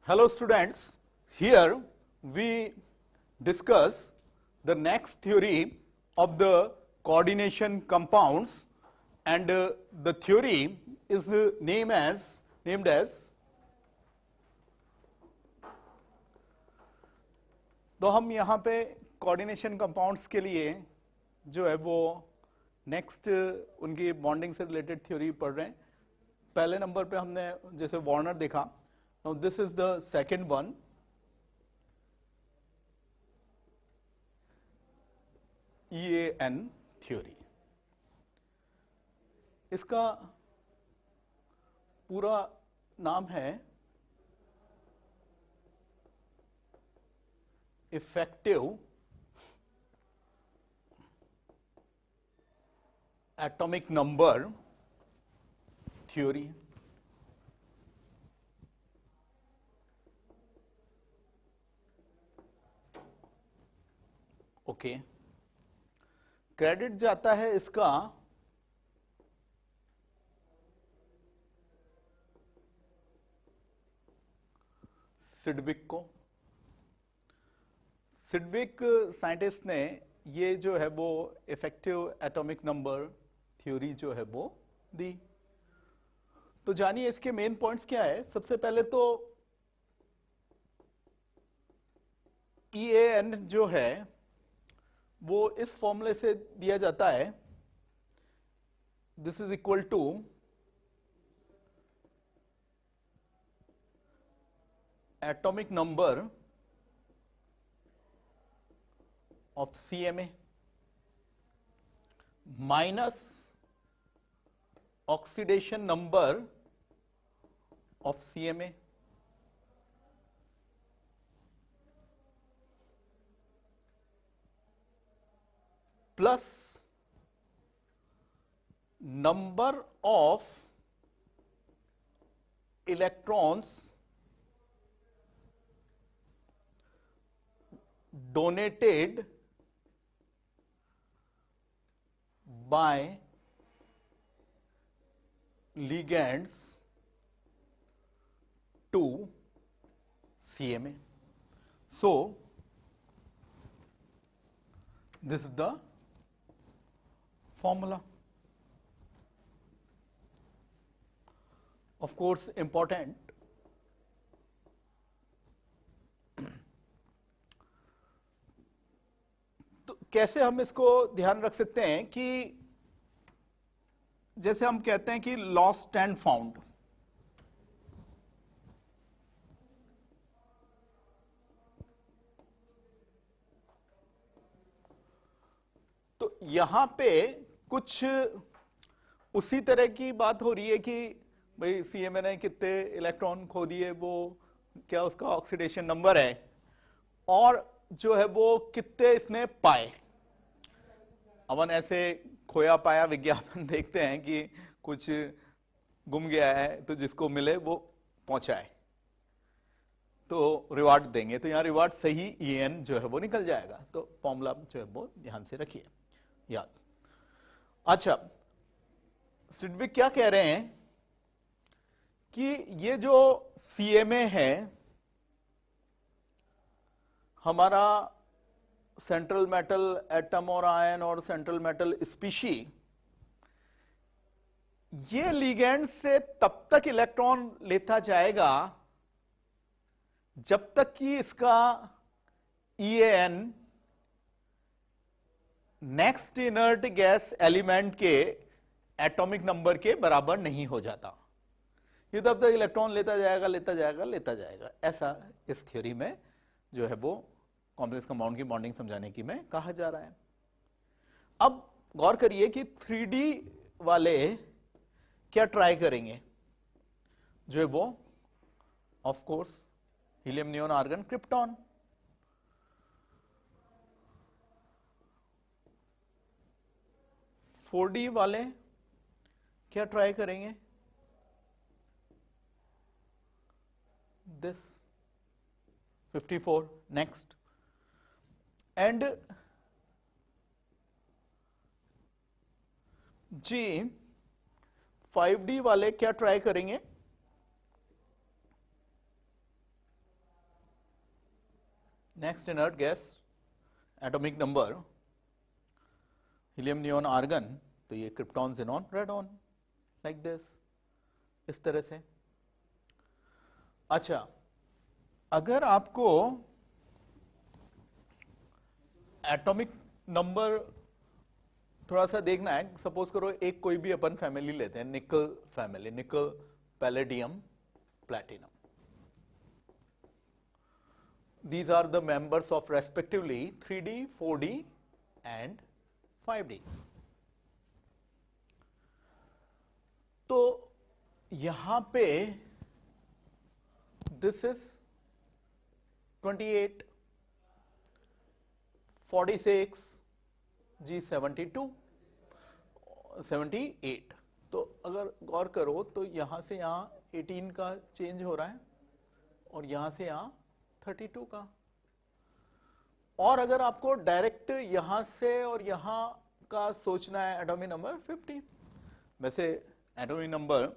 Hello students, here we discuss the next theory of the coordination compounds, and the theory is named as तो हम यहाँ पे coordination compounds के लिए जो है वो नेक्स्ट उनकी बॉन्डिंग से रिलेटेड थ्योरी पढ़ रहे हैं। पहले नंबर पे हमने जैसे वार्नर देखा, now this is the second one, EAN theory. इसका पूरा नाम है effective atomic number theory. Okay, credit जाता है इसका सिडविक को। सिडविक साइंटिस्ट ने ये जो है वो इफेक्टिव एटॉमिक नंबर थ्योरी जो है वो दी। तो जानिए इसके मेन पॉइंट्स क्या है। सबसे पहले तो EAN जो है वो इस फॉर्मूले से दिया जाता है, this is equal to atomic number of CMA minus oxidation number of CMA plus number of electrons donated by ligands to CMA. So this is the formula. Of course important, तो कैसे हम इसको ध्यान रख सकते हैं कि जैसे हम कहते हैं कि लॉस्ट एंड फाउंड, तो यहां पे कुछ उसी तरह की बात हो रही है कि भाई CMA ने कितने इलेक्ट्रॉन खो दिए, वो क्या उसका ऑक्सीडेशन नंबर है, और जो है वो कितने इसने पाए। अपन ऐसे खोया पाया विज्ञापन देखते हैं कि कुछ गुम गया है तो जिसको मिले वो पहुंचाए तो रिवार्ड देंगे, तो यहां रिवार्ड सही EAN जो है वो निकल जाएगा। तो फॉर्मूला जो है वो ध्यान से रखिए याद। अच्छा, सिडविक क्या कह रहे हैं कि ये जो CMA है हमारा सेंट्रल मेटल एटम और आयन और सेंट्रल मेटल स्पीशी, ये लिगेंड से तब तक इलेक्ट्रॉन लेता जाएगा जब तक कि इसका EAN next inert gas element के एटॉमिक नंबर के बराबर नहीं हो जाता। ये तब तक इलेक्ट्रॉन लेता जाएगा। ऐसा इस थ्योरी में जो है वो कॉम्प्लेक्स कंपाउंड की बॉन्डिंग समझाने की में कहा जा रहा है। अब गौर करिए कि 3D वाले क्या ट्राई करेंगे, जो है वो of course helium neon argon krypton. Four D वाले क्या ट्राई करेंगे, this 54 next, and ji 5D वाले क्या ट्राई करेंगे, next inert gas atomic number helium, neon, argon, तो ये krypton, xenon, radon, like this, इस तरह से। अच्छा, अगर आपको एटॉमिक नंबर थोड़ा सा देखना है, सपोज करो एक कोई भी अपन फैमिली लेते हैं, निकल फैमिली, निकल, palladium, platinum. These are the members of respectively 3D, 4D and 5D. तो यहां पे this is 28, 46, G72, 78। तो अगर गौर करो तो यहां से यहां 18 का चेंज हो रहा है और यहां से यहां 32 का। और अगर आपको डायरेक्ट यहां से और यहां का सोचना है एटॉमिक नंबर 50। वैसे एटॉमिक नंबर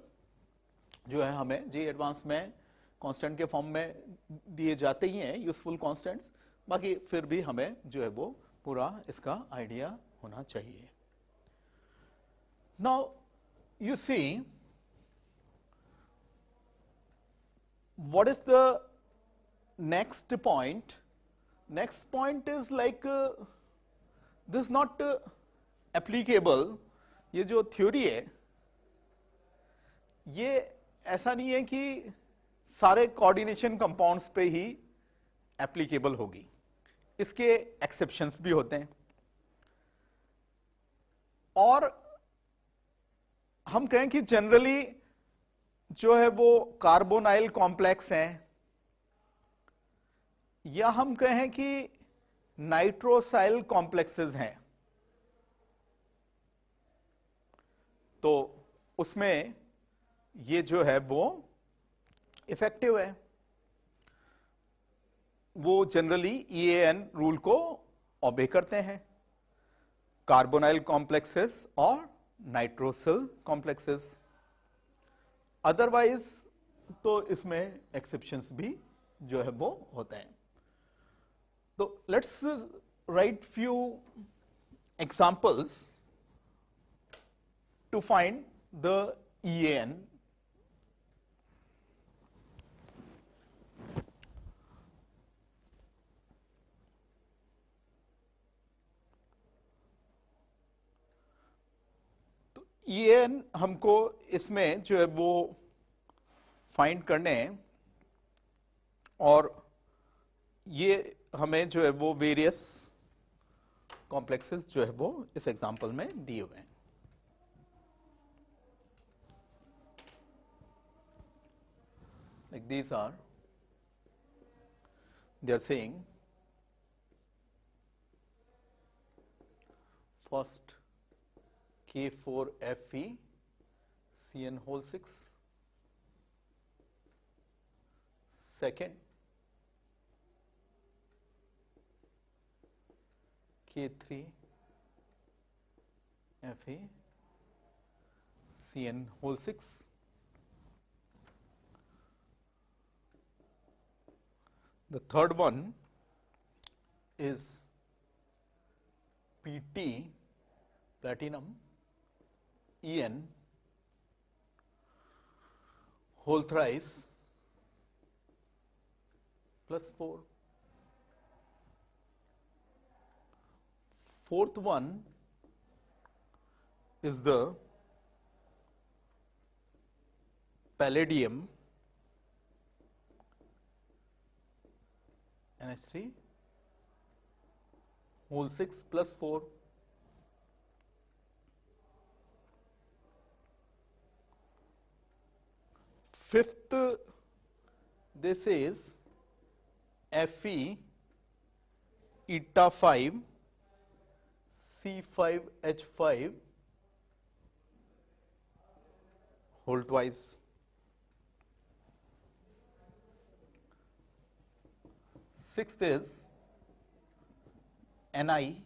जो है हमें जी एडवांस में कांस्टेंट के फॉर्म में दिए जाते ही हैं, यूजफुल कांस्टेंट्स, बाकी फिर भी हमें जो है वो पूरा इसका आइडिया होना चाहिए। Now you see what is the next point is like this is not applicable। ये जो थ्योरी है ये ऐसा नहीं है कि सारे कोऑर्डिनेशन कंपाउंड्स पे ही एप्लीकेबल होगी, इसके एक्सेप्शंस भी होते हैं। और हम कहें कि जनरली जो है वो कार्बोनाइल कॉम्प्लेक्स हैं, या हम कहें कि नाइट्रोसाइल कॉम्प्लेक्सेस हैं, तो उसमें ये जो है वो इफेक्टिव है। वो जनरली EAN रूल को ओबे करते हैं, कार्बोनाइल कॉम्प्लेक्सेस और नाइट्रोसिल कॉम्प्लेक्सेस। अदरवाइज तो इसमें एक्सेप्शंस भी जो है वो होते हैं। तो let's write few examples to find the EAN। तो EAN हमको इसमें जो है वो फाइंड करने हैं, और ये हमें जो है वो वेरियस कॉम्प्लेक्सेस जो है वो इस एग्जांपल में दिए हुए हैं। Like these are, they are saying first K4Fe CN6, second K3Fe CN6, the third one is PT platinum EN whole thrice +4. Fourth one is the palladium NH3 whole 6 +4. Fifth, this is Fe eta 5 C5H5 whole twice. Sixth is Ni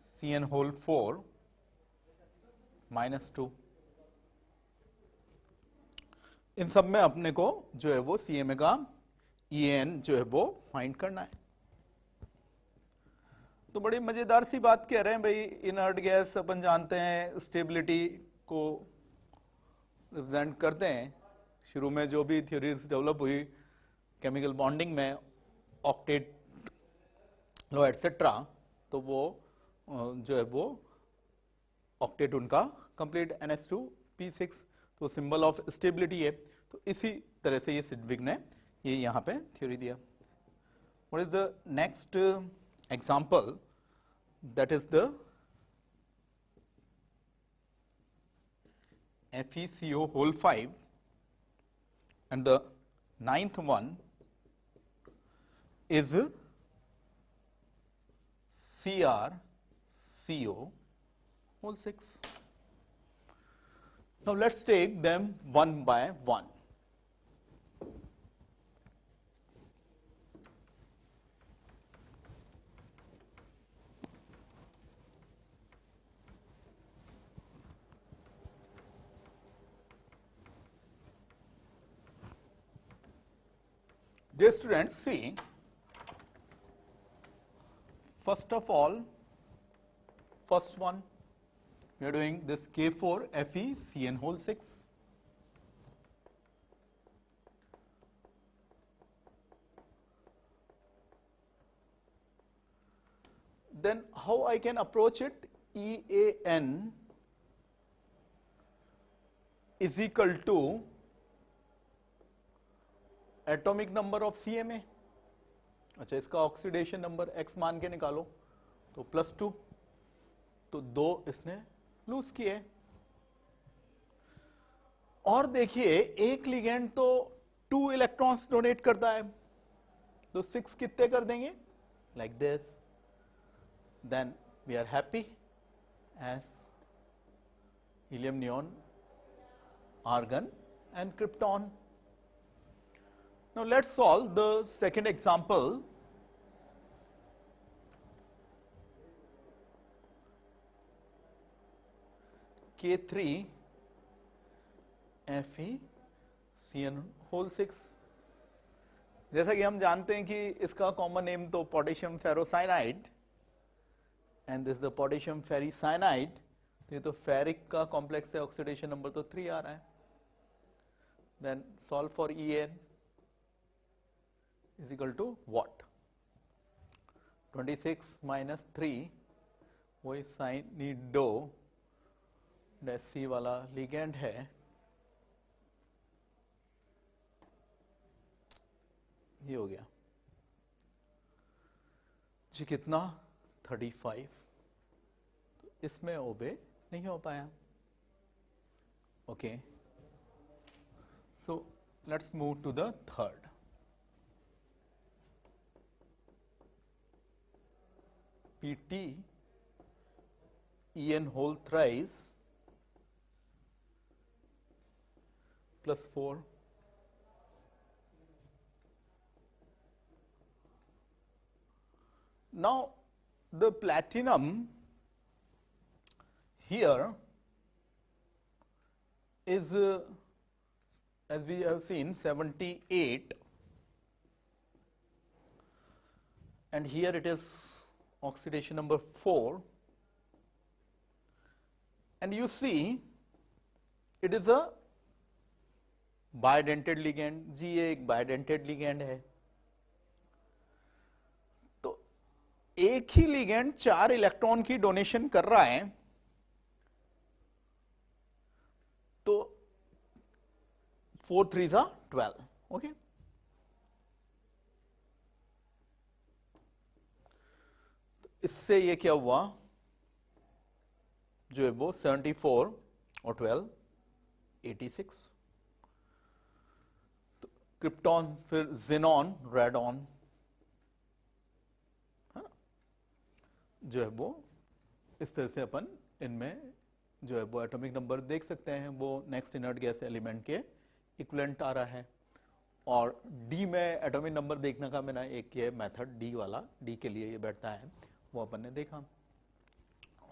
CN whole 4 -2। इन सब में अपने को जो है वो CMA का EN जो है वो फाइंड करना है। तो बड़ी मजेदार सी बात कह रहे हैं भाई, इनर्ट गैस अपन जानते हैं स्टेबिलिटी को रिप्रेजेंट करते हैं। शुरू में जो भी थ्योरीज डेवलप हुई केमिकल बॉन्डिंग में, ऑक्टेट लो एटसेट्रा, तो वो जो है वो ऑक्टेट उनका कंप्लीट NH2P6, तो सिंबल ऑफ स्टेबिलिटी है। तो इसी तरह से ये सिडविक ने ये यहां पे थ्योरी दिया। What is the next example? That is the FeCO whole 5, and the ninth one is CrCO whole 6. Now let's take them one by one. Dear students, see, first of all, first one, we are doing this K4FeCN whole 6. Then how I can approach it? EAN is equal to atomic number of CMA। अच्छा, इसका oxidation number X मान के निकालो, तो +2, तो 2 इसने loose किए। और देखिए एक लिगेंड तो 2 इलेक्ट्रॉन्स डोनेट करता है, तो 6 कितने कर देंगे? Like this. Then we are happy as helium, neon, argon and krypton. Now let's solve the second example. K3FeCN whole 6। जैसा कि हम जानते हैं कि इसका कॉमन नेम तो potassium ferrocyanide, and this the potassium ferricyanide. तो ये तो फेरिक का कॉम्प्लेक्स है, ऑक्सीडेशन नंबर तो 3 आ रहा है। Then solve for EN is equal to what? 26 minus 3, वही साइनिडो C वाला लिगेंड है। ये हो गया जी, कितना? 35। तो इसमें ओबे नहीं हो पाया। Okay, so let's move to the third. PT EN whole thrice +4. Now the platinum here is as we have seen 78, and here it is oxidation number 4, and you see it is a bidentate ligand। जी ये एक bidentate ligand है। तो एक ही ligand 4 electron की donation कर रहा है, तो 4 3s are 12। ओके, इससे ये क्या हुआ, जो है वो 74 और 12 86। तो क्रिप्टॉन, फिर जेनॉन, रेडॉन, है ना, जो है वो इस तरह से अपन इनमें जो है वो एटॉमिक नंबर देख सकते हैं। वो नेक्स्ट इनर्ट गैस एलिमेंट के इक्विवेलेंट आ रहा है। और डी में एटॉमिक नंबर देखने का मैंने एक ये मेथड डी वाला, डी के लिए ये बैठता है, वो अपन ने देखा।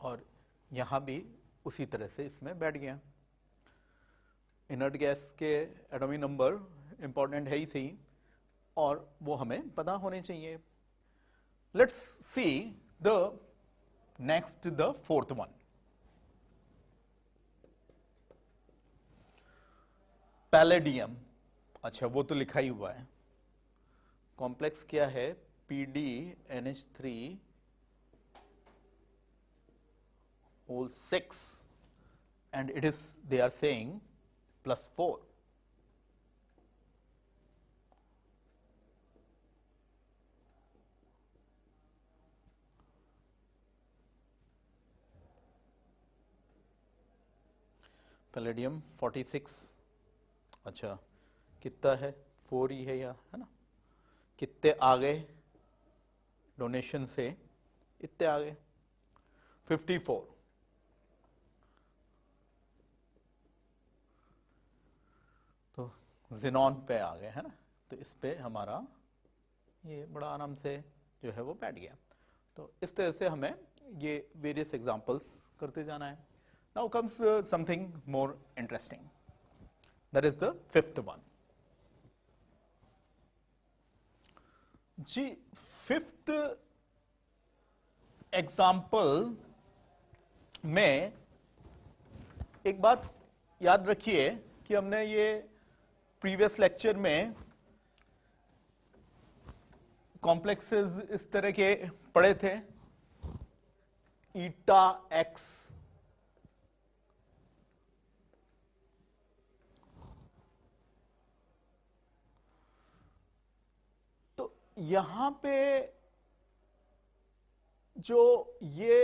और यहां भी उसी तरह से इसमें बैठ गया। इनर्ट गैस के एटॉमिक नंबर इंपॉर्टेंट है ही सही, और वो हमें पता होने चाहिए. Let's see the next, the fourth one. Palladium. अच्छा, वो तो लिखा ही हुआ है. कॉम्प्लेक्स क्या है? PdNH3 whole 6 and it is, they are saying, +4. Palladium 46. अच्छा, कितना है? 4 ही है या, है ना? कितने आ गए डोनेशन से? इतने आ गए 54. तो जिनॉन पे आ गए, है ना? तो इस पे हमारा ये बड़ा आराम से जो है वो बैठ गया. तो इस तरह से हमें ये वेरियस एग्जांपल्स करते जाना है. Now comes something more interesting. That is the fifth one. जी, फिफ्थ एग्जाम्पल में एक बात याद रखिए कि हमने ये प्रीवियस लेक्चर में कॉम्प्लेक्सेस इस तरह के पढ़े थे. ईटा एक्स, तो यहां पे जो ये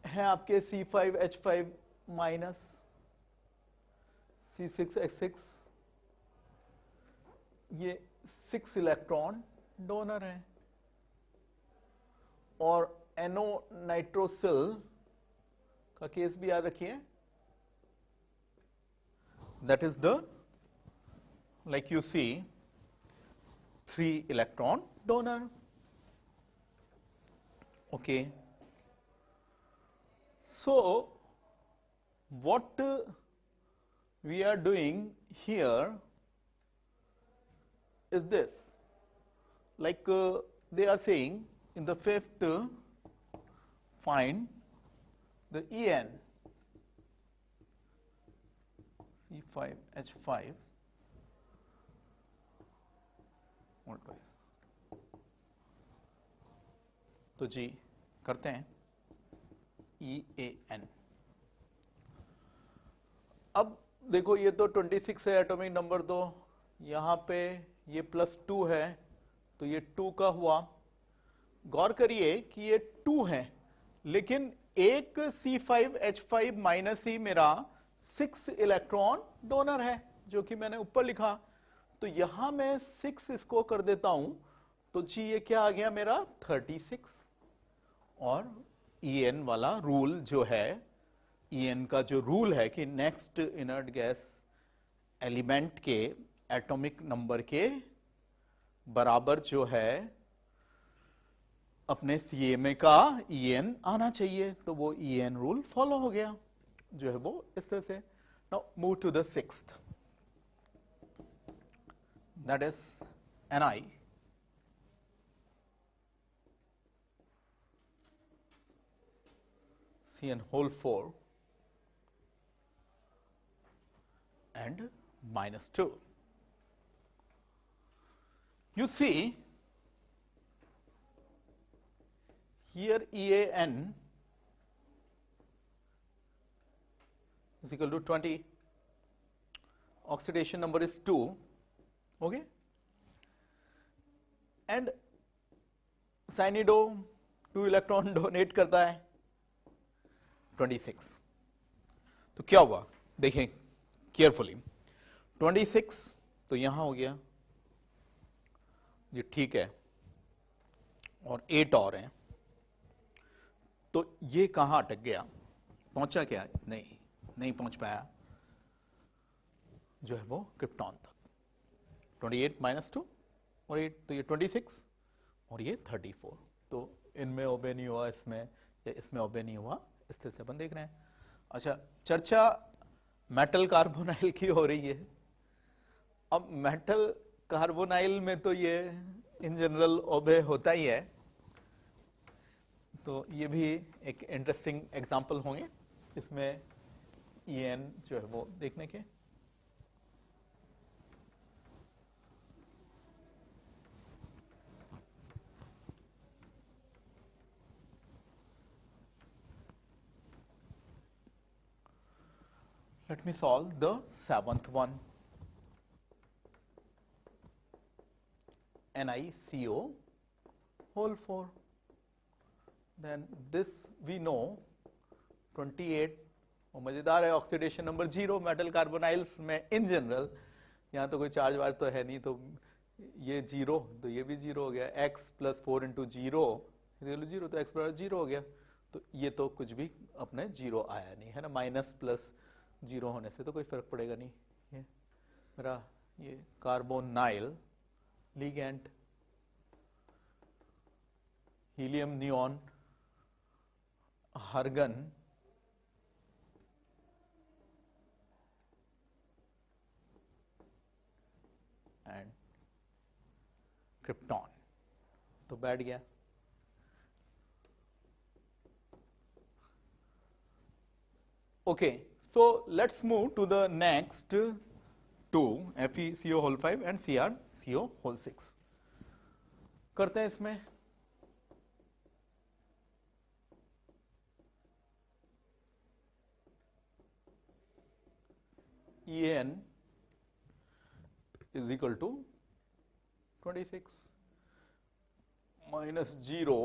है आपके C5H5 माइनस C6H6, ये 6 इलेक्ट्रॉन डोनर है. और NO नाइट्रोसिल का केस भी याद रखिए. That is the, like you see, 3 electron donor. Okay, so what we are doing here is this, like they are saying in the fifth, find the En C5H5 multiplies. तो जी करते हैं EAN. अब देखो ये तो 26 है एटॉमिक नंबर, तो यहां पे ये +2 है, तो ये 2 का हुआ. गौर करिए कि ये 2 है, लेकिन एक C5H5 माइनस ही मेरा 6 इलेक्ट्रॉन डोनर है, जो कि मैंने ऊपर लिखा. तो यहां मैं 6 इसको कर देता हूं, तो जी ये क्या आ गया मेरा 36. और EN वाला रूल जो है, EN का जो रूल है कि नेक्स्ट इनर्ट गैस एलिमेंट के एटॉमिक नंबर के बराबर जो है अपने CMA का EN आना चाहिए. तो वो EN रूल फॉलो हो गया, जो है वो इस तरह से. Now move to the sixth, that is Ni. Cn whole 4 and -2. You see here EAN is equal to 20. Oxidation number is 2. Okay, and साइनिडो 2 electron donate करता है 26. तो क्या हुआ देखें केयरफुली. 26 तो यहां हो गया जी, ठीक है, और 8 और हैं. तो ये कहां अटक गया? पहुंचा क्या? नहीं पहुंच पाया, जो है वो क्रिप्टॉन तक. 28 -2 और 8, तो ये 26 और ये 34. तो इनमें ओबे नहीं हुआ, इसमें या इसमें ओबे नहीं हुआ. इस तरह से अपन देख रहे हैं. अच्छा, चर्चा मेटल कार्बोनाइल की हो रही है. अब मेटल कार्बोनाइल में तो ये इन जनरल ओबे होता ही है, तो ये भी एक इंटरेस्टिंग एग्जांपल होंगे इसमें EN जो है वो देखने के। Let me solve the seventh one. NiCO whole 4. Then this we know 28, और मजेदार है ऑक्सीडेशन नंबर 0 मेटल कार्बोनाइल्स में इन जनरल। यहाँ तो कोई चार्ज वार्ज तो है नहीं, तो ये 0 तो ये भी 0 हो गया, x प्लस 4 इंटू 0 0 तो x बराबर 0 हो गया, तो ये तो कुछ भी अपने 0 आया नहीं है ना, माइनस प्लस 0 होने से तो कोई फर्क पड़ेगा नहीं। ये मेरा ये carbonyl ligand helium neon argon and krypton, तो बैठ गया। Okay, so let's move to the next two, FeCO whole 5 and CrCO whole 6 करते हैं इसमें। En is equal to 26 minus 0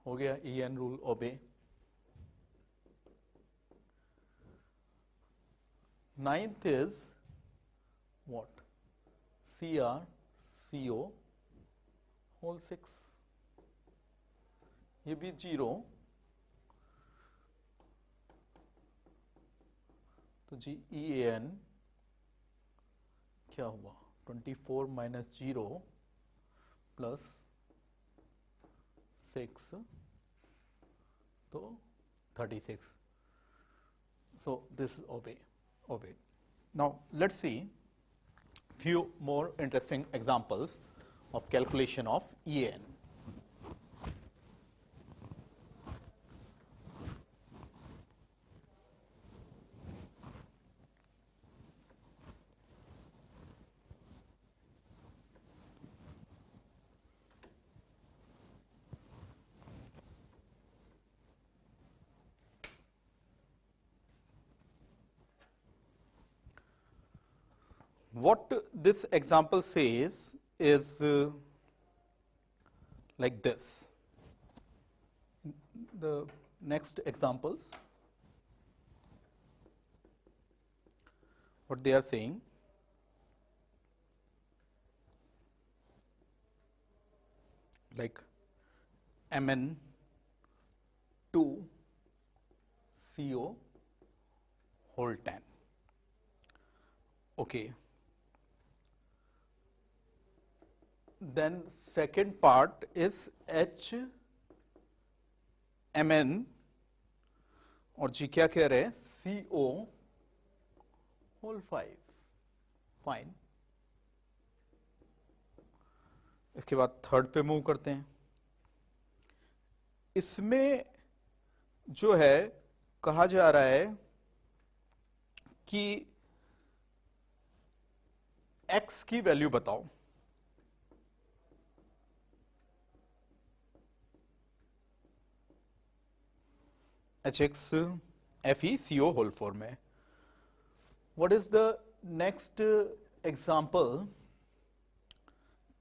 हो गया, EN rule obey. Ninth is what, CrCO होल 6, ये भी 0, तो जी EN क्या हुआ, 24 माइनस 0 प्लस 6, तो 36. So this is obeyed. Now let's see few more interesting examples of calculation of EN. What this example says is like this. The next examples, what they are saying, like Mn2CO whole 10. Okay. Then second part is HMN और जी क्या कह रहे हैं, CO whole 5. Fine. इसके बाद third पे move करते हैं। इसमें जो है कहा जा रहा है कि x की वैल्यू बताओ। HX FeCO whole 4 में। What is the next example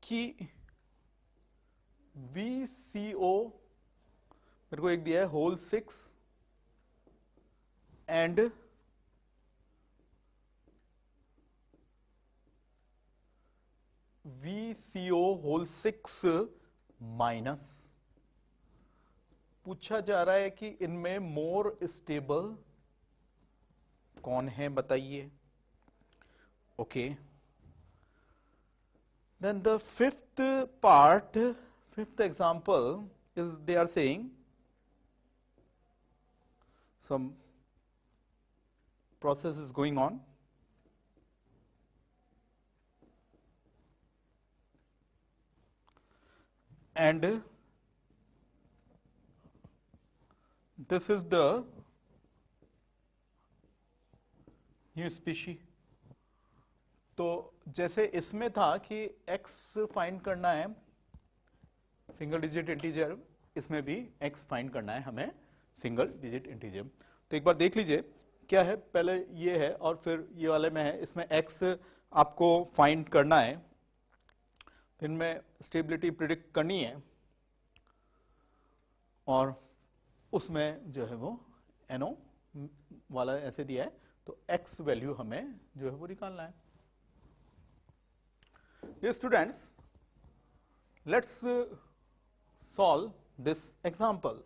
कि VCO मेरे को एक दिया है whole 6 and VCO whole 6 minus. पूछा जा रहा है कि इनमें मोर स्टेबल कौन है बताइए। Okay, then the fifth part, fifth example is they are saying some process is going on. And this is the new species. तो जैसे इसमें था कि x फाइंड करना है सिंगल डिजिट इंटीजर, इसमें भी x फाइंड करना है हमें सिंगल डिजिट इंटीजर. तो एक बार देख लीजिए क्या है, पहले ये है और फिर ये वाले में है, इसमें x आपको फाइंड करना है, फिर में स्टेबिलिटी प्रिडिक्ट करनी है और उसमें जो है वो NO वाला ऐसे दिया है, तो x वैल्यू हमें जो है वो निकालना है. Dear students, let's solve this example.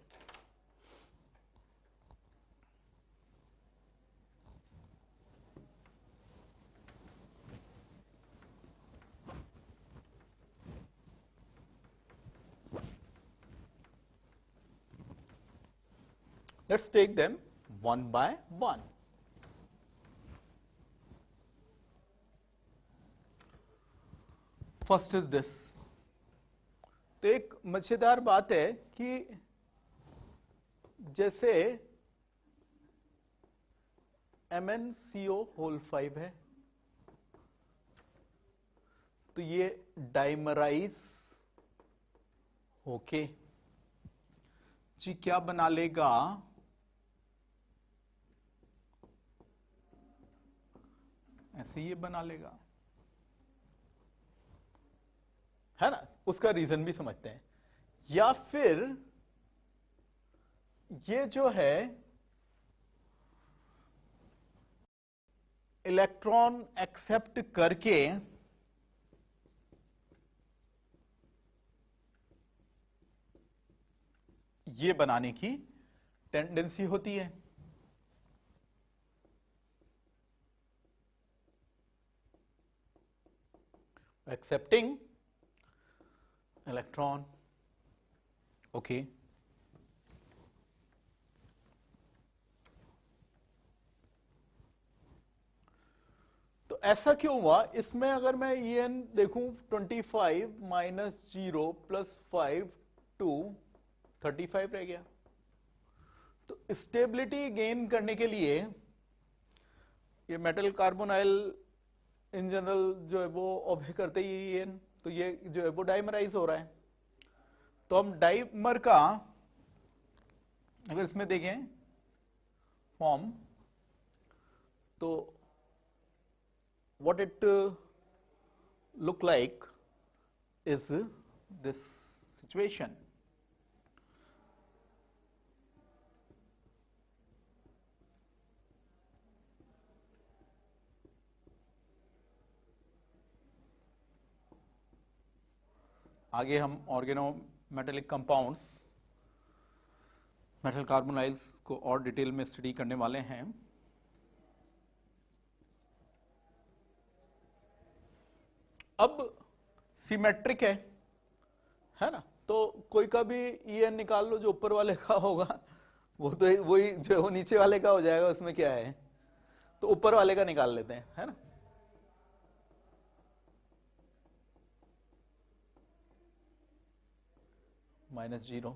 Let's take them one by one. First is this. तो एक मजेदार बात है कि जैसे MnCO होल 5 है, तो ये डाइमराइज होके जी क्या बना लेगा, ऐसे ये बना लेगा, है ना. उसका रीजन भी समझते हैं. या फिर ये जो है इलेक्ट्रॉन एक्सेप्ट करके ये बनाने की टेंडेंसी होती है. Accepting electron, okay. तो ऐसा क्यों हुआ, इसमें अगर मैं En देखूं 25 माइनस 0 प्लस 5 2 35 रह गया. तो स्टेबिलिटी गेन करने के लिए ये मेटल कार्बोनाइल इन जनरल जो है वो ऑब्जे करते ही En, तो ये जो है वो डाइमराइज हो रहा है. तो हम डाइमर का अगर इसमें देखें फॉर्म, तो what it look like is this situation. आगे हम organometallic compounds, metal carbonyls को और डिटेल में स्टडी करने वाले हैं. अब सिमेट्रिक है ना. तो कोई का भी En निकाल लो, जो ऊपर वाले का होगा वो तो वही जो वो नीचे वाले का हो जाएगा, उसमें क्या है. तो ऊपर वाले का निकाल लेते हैं, है ना. -0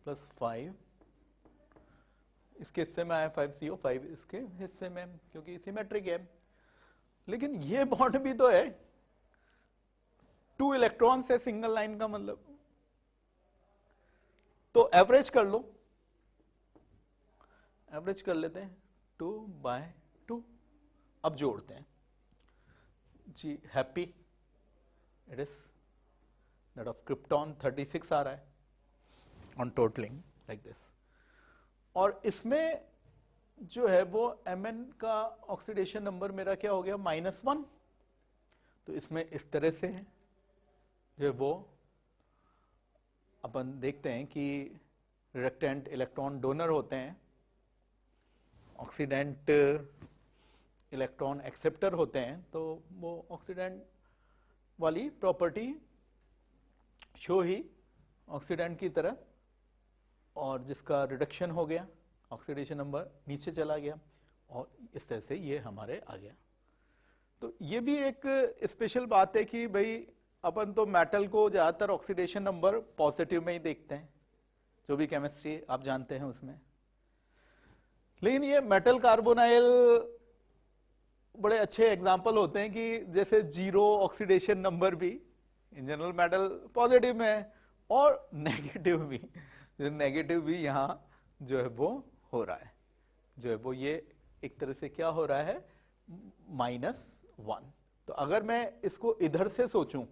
प्लस 5, इसके हिस्से में आया 5CO, 5 इसके हिस्से में, क्योंकि सिमेट्रिक है. लेकिन ये बॉन्ड भी तो है, 2 इलेक्ट्रॉन्स है सिंगल लाइन का, मतलब तो एवरेज कर लो, एवरेज कर लेते हैं 2/2. अब जोड़ते हैं जी. हैप्पी it is that of krypton 36 आ रहा है on totaling like this. और इसमें जो है वो Mn का ऑक्सीडेशन नंबर मेरा क्या हो गया, -1. तो इसमें इस तरह से है जो है वो अपन देखते हैं कि रिडक्टेंट इलेक्ट्रॉन डोनर होते हैं, ऑक्सीडेंट इलेक्ट्रॉन एक्सेप्टर होते हैं. तो वो ऑक्सीडेंट वाली प्रॉपर्टी शो ही ऑक्सीडेंट की तरह, और जिसका रिडक्शन हो गया, ऑक्सीडेशन नंबर नीचे चला गया, और इस तरह से ये हमारे आ गया। तो ये भी एक स्पेशल बात है कि भाई अपन तो मेटल को ज्यादातर ऑक्सीडेशन नंबर पॉजिटिव में ही देखते हैं, जो भी केमिस्ट्री आप जानते हैं उसमें। लेकिन ये मेटल कार्बोनाइल बड़े अच्छे एग्जाम्पल होते हैं कि जैसे जीरो ऑक्सीडेशन नंबर भी इन जनरल मेटल पॉजिटिव में है, और नेगेटिव भी यहां जो है वो हो रहा है, जो है वो ये एक तरह से क्या हो रहा है, -1। तो अगर मैं इसको इधर से सोचूं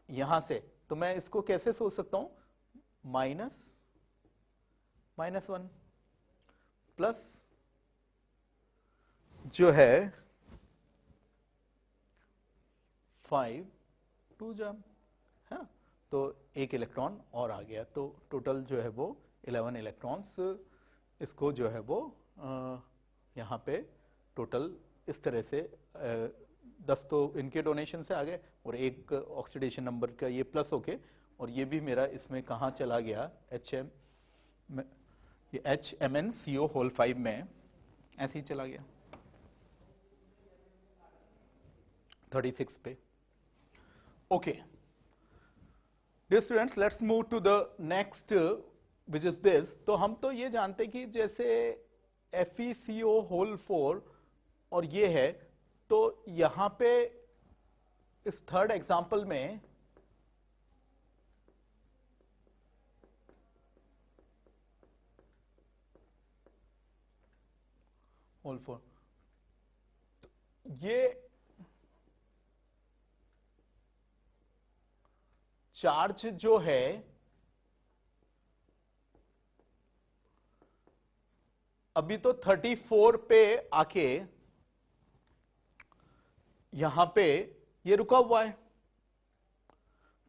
यहां से, तो मैं इसको कैसे सोच सकता हूं, -1 प्लस जो है 5 2 जम है ना, तो एक इलेक्ट्रॉन और आ गया, तो टोटल जो है वो 11 इलेक्ट्रॉन्स इसको जो है वो यहां पे टोटल इस तरह से 10 तो इनके डोनेशन से आ गए, और एक ऑक्सीडेशन नंबर का ये प्लस होके, और ये भी मेरा इसमें कहां चला गया, HMnCO होल 5 में ऐसे ही चला गया 36 पे। Okay dear students, let's move to the next which is this. तो हम तो ये जानते कि जैसे FeCO होल 4 और ये है, तो यहां पे इस थर्ड एग्जांपल में होल 4, तो ये चार्ज जो है अभी तो 34 पे आके यहां पे ये रुका हुआ है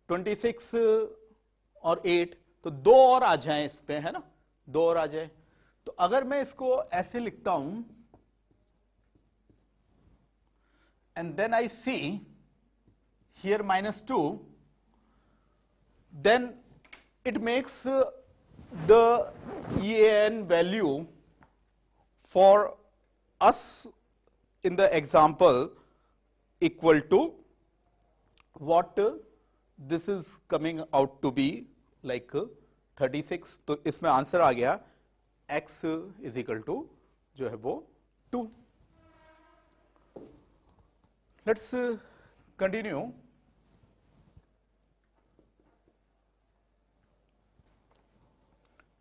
26 और 8, तो 2 और आ जाए इस पे, है ना, 2 और आ जाए। तो अगर मैं इसको ऐसे लिखता हूं, and then I see here -2, then it makes the EAN value for us in the example equal to what this is coming out to be like 36। तो इसमें आंसर आ गया x is equal to जो है वो 2। let's continue।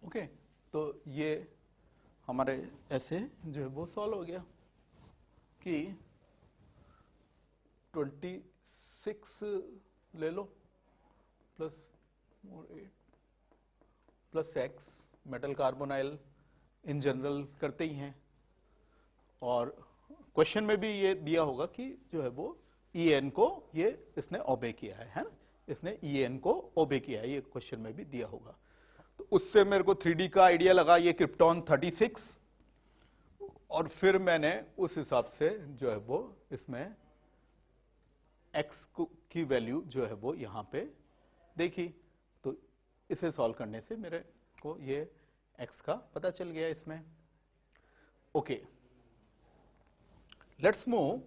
Okay तो ये हमारे ऐसे जो है वो सॉल्व हो गया कि 26 ले लो plus 8 plus x, metal carbonyl in general करते ही हैं, और क्वेश्चन में भी ये दिया होगा कि जो है वो EN को ये इसने ओबे किया है ना, इसने EN को ओबे किया है, ये क्वेश्चन में भी दिया होगा। तो उससे मेरे को 3D का आइडिया लगा, ये क्रिप्टॉन 36, और फिर मैंने उस हिसाब से जो है वो इसमें x की वैल्यू जो है वो यहां पे देखी, तो इसे सॉल्व करने से मेरे को ये x का पता चल गया इसमें। Okay let's move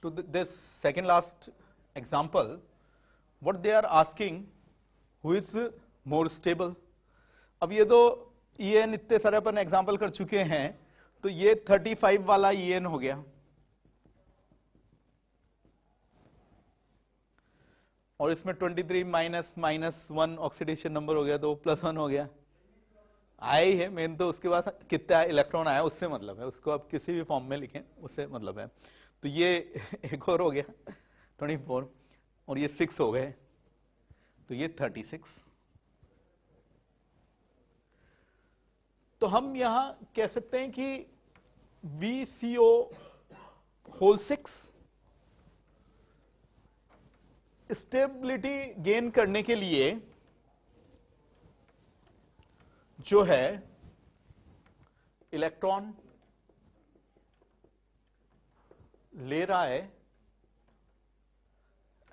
to this second last example. What they are asking, who is more stable. अब ये तो EN इतने सारे अपन एग्जाम्पल कर चुके हैं, तो ये 35 वाला EN हो गया, और इसमें 23 -1 ऑक्सीडेशन नंबर हो गया, तो +1 हो गया, आया ही है मेन। तो उसके बाद कितना इलेक्ट्रॉन आया उससे मतलब है, उसको आप किसी भी फॉर्म में लिखें उससे मतलब है। तो ये एक और हो गया 24, और ये 6 हो गए, तो ये 36। तो हम यहां कह सकते हैं कि VCO होल 6 स्टेबिलिटी गेन करने के लिए जो है इलेक्ट्रॉन ले रहा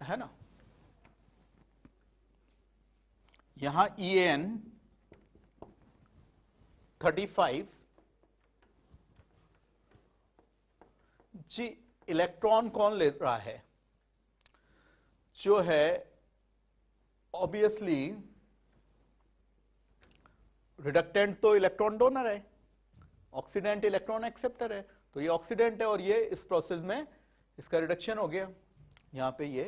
है ना, यहां EN 35 जी इलेक्ट्रॉन कौन ले रहा है? जो है ऑब्वियसली रिडक्टेंट तो इलेक्ट्रॉन डोनर है, ऑक्सीडेंट इलेक्ट्रॉन एक्सेप्टर है, तो ये ऑक्सीडेंट है और ये इस प्रोसेस में इसका रिडक्शन हो गया, यहां पे ये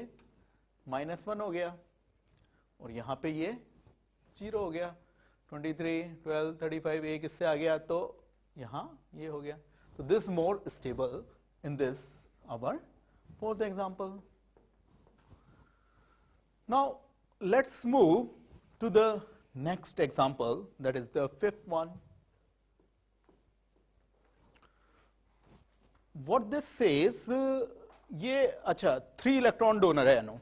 -1 हो गया और यहां पे ये 0 हो गया, 23, 12, 35 एक इससे आ गया तो यहां ये हो गया. तो this more stable in this our fourth example. Now let's move to the next example, that is the fifth one. What this says, ये अच्छा 3 इलेक्ट्रॉन डोनर है NO,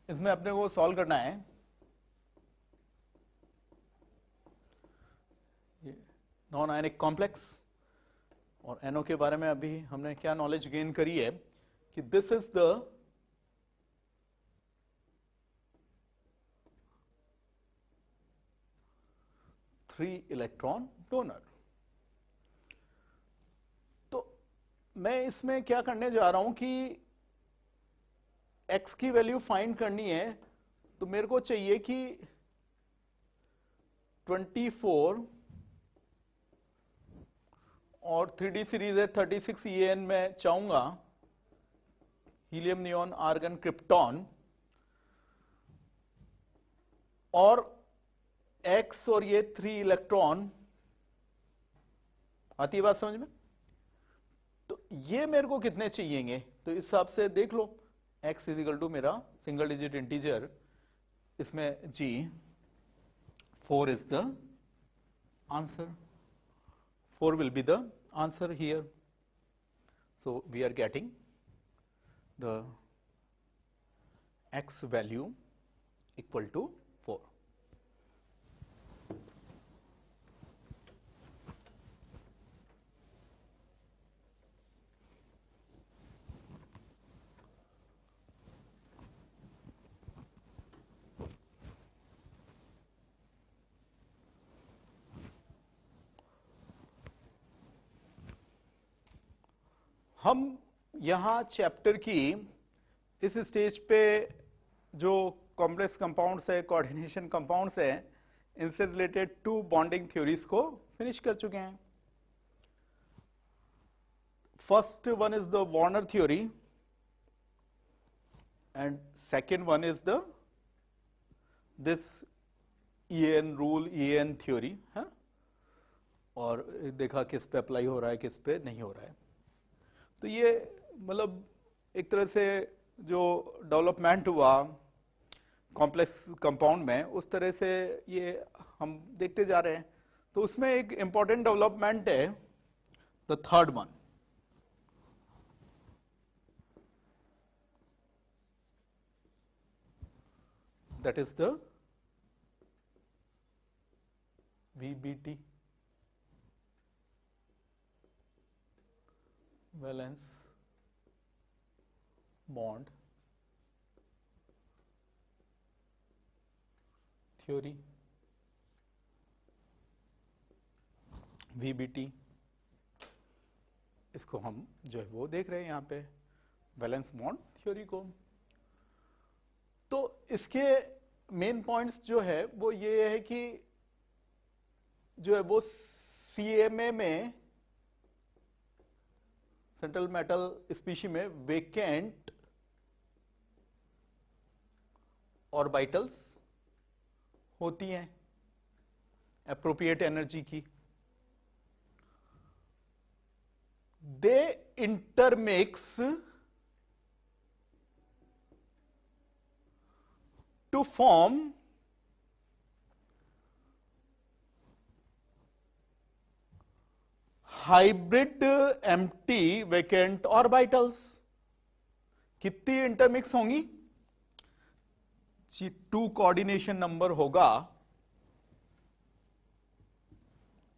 इसमें अपने को सॉल्व करना है. नॉन आयनिक कॉम्प्लेक्स और NO के बारे में अभी हमने क्या नॉलेज गेन करी है कि this is the electron donor. तो मैं इसमें क्या करने जा रहा हूं कि x की वैल्यू फाइंड करनी है, तो मेरे को चाहिए कि 24 और 3D सीरीज है 36 EN में चाहूंगा हीलियम, नियॉन, आर्गन, क्रिप्टॉन, और X और ये 3 इलेक्ट्रॉन. आती है बात समझ में? तो ये मेरे को कितने चाहिएंगे, तो इस हिसाब से देख लो. X इज इक्वल टू मेरा सिंगल डिजिट इंटीजर, इसमें G 4 is the answer. 4 will be the answer here. So we are getting the X value equal to 4. हम यहां चैप्टर की इस स्टेज पे जो कॉम्प्लेक्स कंपाउंड्स है, कोऑर्डिनेशन कंपाउंड्स है, इनसे रिलेटेड 2 बॉन्डिंग थ्योरीज को फिनिश कर चुके हैं. First one is the Warner theory and second one is the this EN rule, EN theory है, और देखा किस पे अप्लाई हो रहा है, किस पे नहीं हो रहा है. तो ये मतलब एक तरह से जो डेवलपमेंट हुआ कॉम्प्लेक्स कंपाउंड में, उस तरह से ये हम देखते जा रहे हैं. तो उसमें एक इंपॉर्टेंट डेवलपमेंट है the third one, that is the VBT, valence bond theory. VBT इसको हम जो है वो देख रहे हैं यहां पे, वैलेंस बॉन्ड थ्योरी को. तो इसके मेन पॉइंट्स जो है वो ये है कि जो है वो CMA में, सेंट्रल मेटल स्पीशी में, वेकेंट ऑर्बिटल्स होती हैं एप्रोप्रिएट एनर्जी की. They intermix to form hybrid empty vacant orbitals. कितनी इंटरमिक्स होंगी जी? 2 कोऑर्डिनेशन नंबर होगा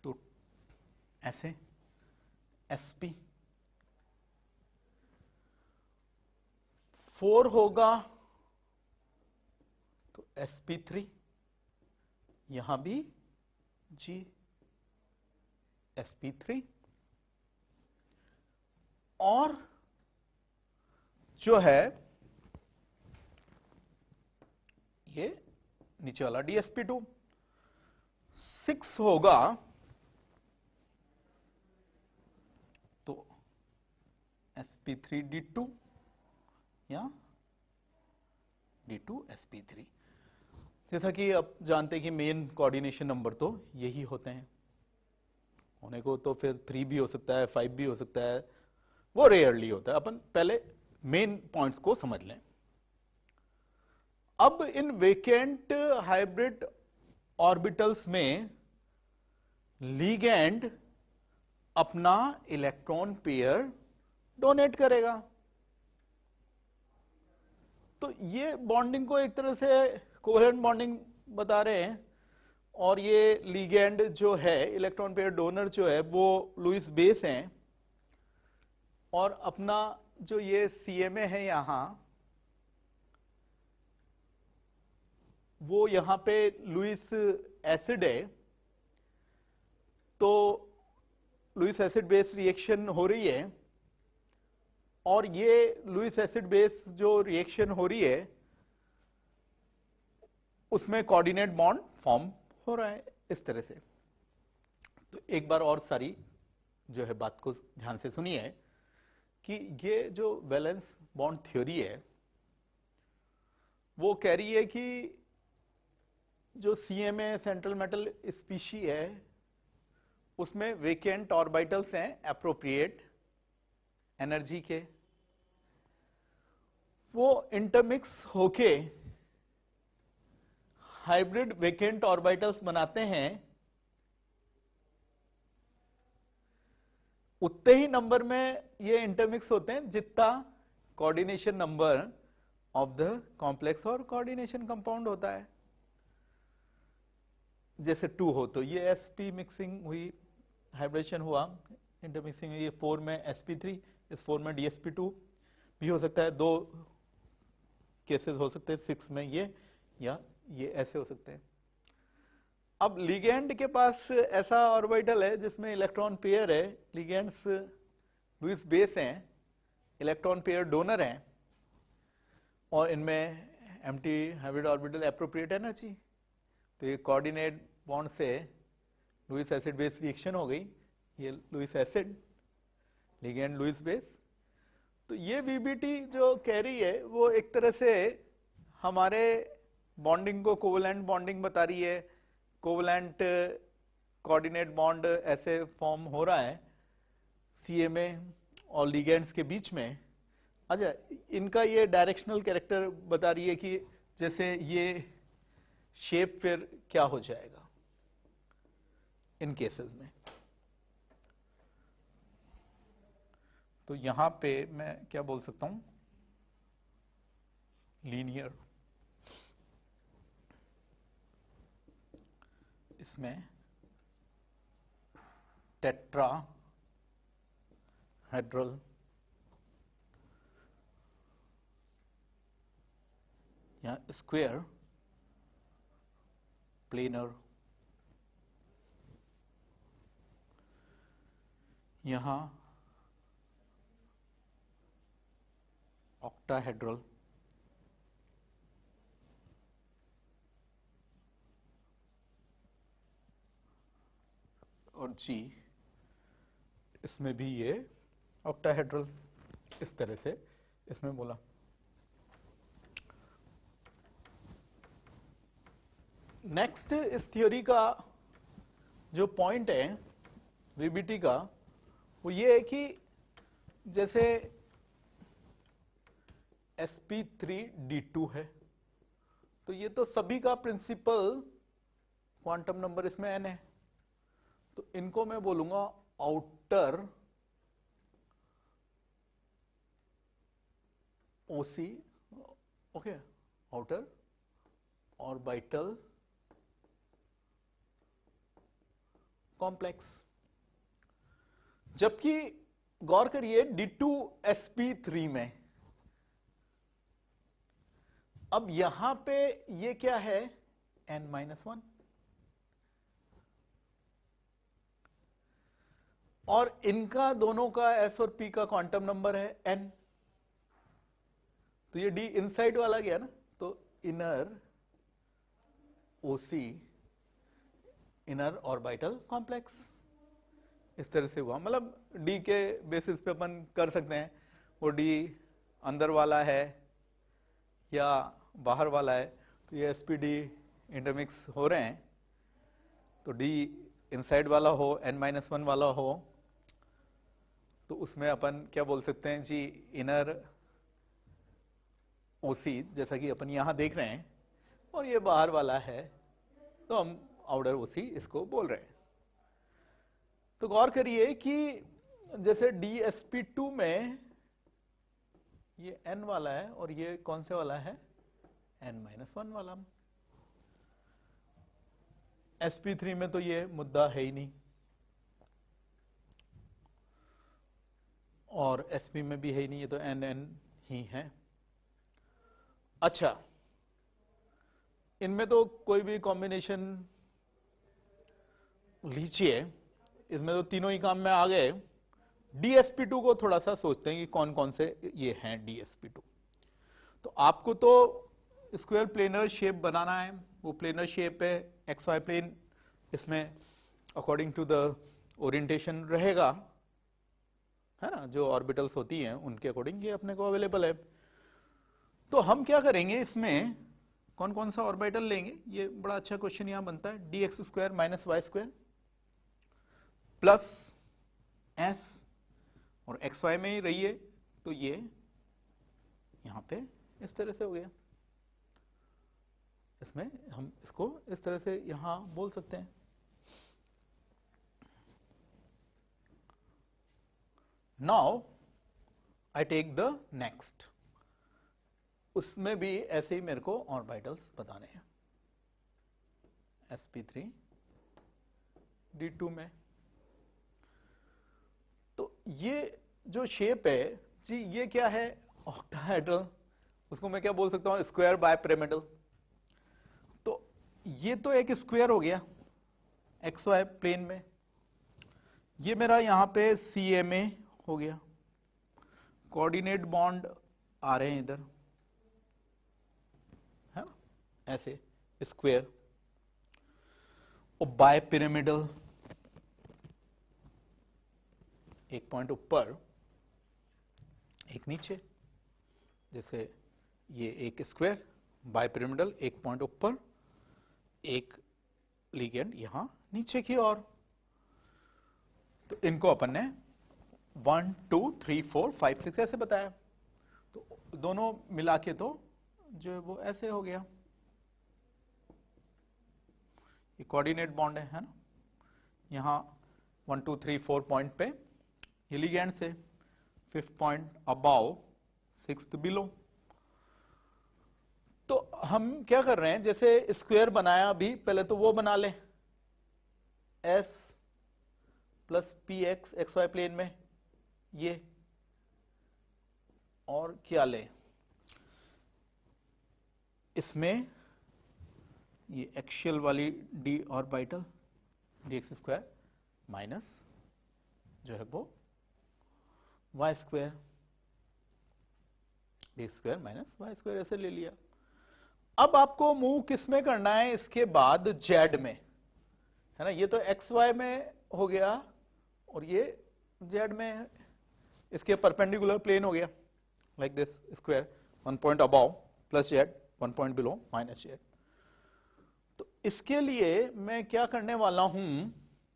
तो ऐसे sp, 4 होगा तो sp3, यहां भी G sp3, और जो है ये नीचे वाला DsP2 6 होगा तो sp3d2 या d2sp3। जैसा कि आप जानते हैं कि मेन कोऑर्डिनेशन नंबर तो यही होते हैं, होने को तो फिर 3 भी हो सकता है, 5 भी हो सकता है, वो रेयरली होता है। अपन पहले मेन पॉइंट्स को समझ लें। अब इन वेकेंट हाइब्रिड ऑर्बिटल्स में लिगैंड अपना इलेक्ट्रॉन पेयर डोनेट करेगा। तो ये बॉन्डिंग को एक तरह से कोवेलेंट बॉन्डिंग बता रहे हैं, और ये लिगैंड जो है इलेक्ट्रॉन पेयर डोनर जो है वो लुईस बेस हैं, और अपना जो ये CMA है यहां, वो यहां पे लुईस एसिड है। तो लुईस एसिड बेस रिएक्शन हो रही है, और ये लुईस एसिड बेस जो रिएक्शन हो रही है उसमें कोऑर्डिनेट बॉन्ड फॉर्म हो रहा है इस तरह से। तो एक बार और सारी जो है बात को ध्यान से सुनिए कि ये जो वैलेंस बॉन्ड थ्योरी है वो कह रही है कि जो CMA सेंट्रल मेटल स्पीशी है उसमें वेकेंट ऑर्बिटल्स हैं एप्रोप्रिएट एनर्जी के, वो इंटरमिक्स होके हाइब्रिड वेकेंट ऑर्बिटल्स बनाते हैं। उतने ही नंबर में ये इंटरमिक्स होते हैं जितना coordination number of the complex और कोऑर्डिनेशन कंपाउंड होता है। जैसे 2 हो तो ये sp मिक्सिंग हुई, हाइब्रिडेशन हुआ, इंटरमिक्सिंग हुई। 4 में sp3, इस 4 में DsP2 भी हो सकता है, 2 केसेस हो सकते हैं। 6 में ये, या ये ऐसे हो सकते हैं। अब लिगैंड के पास ऐसा ऑर्बिटल है जिसमें इलेक्ट्रॉन पेयर है, लिगैंड्स लुईस बेस हैं, इलेक्ट्रॉन पेयर डोनर हैं, और इनमें empty hybrid orbital appropriate energy. तो ये कोऑर्डिनेट बॉन्ड से लुईस एसिड बेस रिएक्शन हो गई, ये Lewis acid ligand Lewis base. तो ये VBT जो कह रही है वो एक तरह से हमारे बॉन्डिंग को कोवेलेंट बॉन्डिंग बता रही है। कोवेलेंट कोऑर्डिनेट बॉन्ड ऐसे फॉर्म हो रहा है CMA और लिगैंड्स के बीच में। अच्छा, इनका ये डायरेक्शनल कैरेक्टर बता रही है कि जैसे ये शेप फिर क्या हो जाएगा इन केसेस में। तो यहां पे मैं क्या बोल सकता हूं, लीनियर, इसमें टेट्राहेड्रल या स्क्वायर प्लेनर, यहां ऑक्टाहेड्रल, और G इसमें भी ये ऑक्टाहेड्रल, इस तरह से इसमें बोला। नेक्स्ट इस थ्योरी का जो पॉइंट है VBT का, वो ये है कि जैसे sp3d2 है, तो ये तो सभी का प्रिंसिपल क्वांटम नंबर इसमें n है, तो इनको मैं बोलूंगा outer OC, okay, outer orbital complex. जबकि गौर करिए D2sp3 में, अब यहां पे ये क्या है, n-1, और इनका दोनों का s और p का क्वांटम नंबर है n। तो ये d इनसाइड वाला गया ना, तो इनर ओसी इनर ऑर्बिटल कॉम्प्लेक्स इस तरह से हुआ। मतलब d के बेसिस पे अपन कर सकते हैं, वो d अंदर वाला है या बाहर वाला है। तो ये sp d इंटरमिक्स हो रहे हैं, तो d इनसाइड वाला हो n-1 वाला हो, तो उसमें अपन क्या बोल सकते हैं जी, इनर ओसी जैसा कि अपन यहां देख रहे हैं, और ये बाहर वाला है, तो हम आउटर ओसी इसको बोल रहे हैं। तो गौर करिए कि जैसे DSP2 में ये n वाला है और ये कौन से वाला है, n-1 वाला। sp3 में तो ये मुद्दा है ही नहीं, और sp में भी है ही नहीं, ये तो n ही है। अच्छा, इनमें तो कोई भी कॉम्बिनेशन लीजिए, इसमें तो तीनों ही काम में आ गए। DSP2 को थोड़ा सा सोचते हैं कि कौन कौन से ये हैं DSP2। तो आपको तो स्क्वायर प्लेनर शेप बनाना है, वो प्लेनर शेप है, XY प्लेन इसमें अकॉर्डिंग टू द ओरिएंटेशन रहेगा, है ना, जो ऑर्बिटल्स होती हैं उनके अकॉर्डिंग ये अपने को अवेलेबल है। तो हम क्या करेंगे, इसमें कौन कौन सा ऑर्बिटल लेंगे, ये बड़ा अच्छा क्वेश्चन यहां बनता है। dx square minus Y square plus s, और xy में ही रहिए, तो ये यहां पे इस तरह से हो गया। इसमें हम इसको इस तरह से यहां बोल सकते हैं। Now I take the next, उसमें भी ऐसे ही मेरे को ऑर्बिटल्स बताने हैं। sp3 d2 में, तो ये जो शेप है जी, ये क्या है, ऑक्टाहेड्रल, उसको मैं क्या बोल सकता हूं, स्क्वायर बाय पिरामिडल। तो ये तो एक स्क्वायर हो गया XY प्लेन में, ये मेरा यहां पे CMA हो गया, कोऑर्डिनेट बॉन्ड आ रहे हैं इधर, है ना, ऐसे स्क्वायर, और बाय पिरामिडल, एक पॉइंट ऊपर एक नीचे, जैसे ये एक स्क्वायर बाय पिरामिडल, एक पॉइंट ऊपर, एक लिगेंड यहां नीचे की ओर। तो इनको अपन ने 1 2 3 4 5 6 ऐसे बताया। तो दोनों मिला के तो जो है वो ऐसे हो गया, ये कोऑर्डिनेट बॉन्ड है ना, यहां 1 2 3 4 पॉइंट पे ये लिगेंड से, 5th point above, 6th below. तो हम क्या कर रहे हैं, जैसे स्क्वायर बनाया अभी, पहले तो वो बना ले, s plus px xy plane में ये, और क्या ले, इसमें ये एक्शियल वाली d orbital dx square minus जो है वो Y square, dx square minus Y square, ऐसे ले लिया। अब आपको मूव किस में करना है, इसके बाद z में, है ना, ये तो xy में हो गया और ये z में है, इसके परपेंडिकुलर प्लेन हो गया, like this square, 1 point above plus z, 1 point below minus z। तो इसके लिए मैं क्या करने वाला हूं,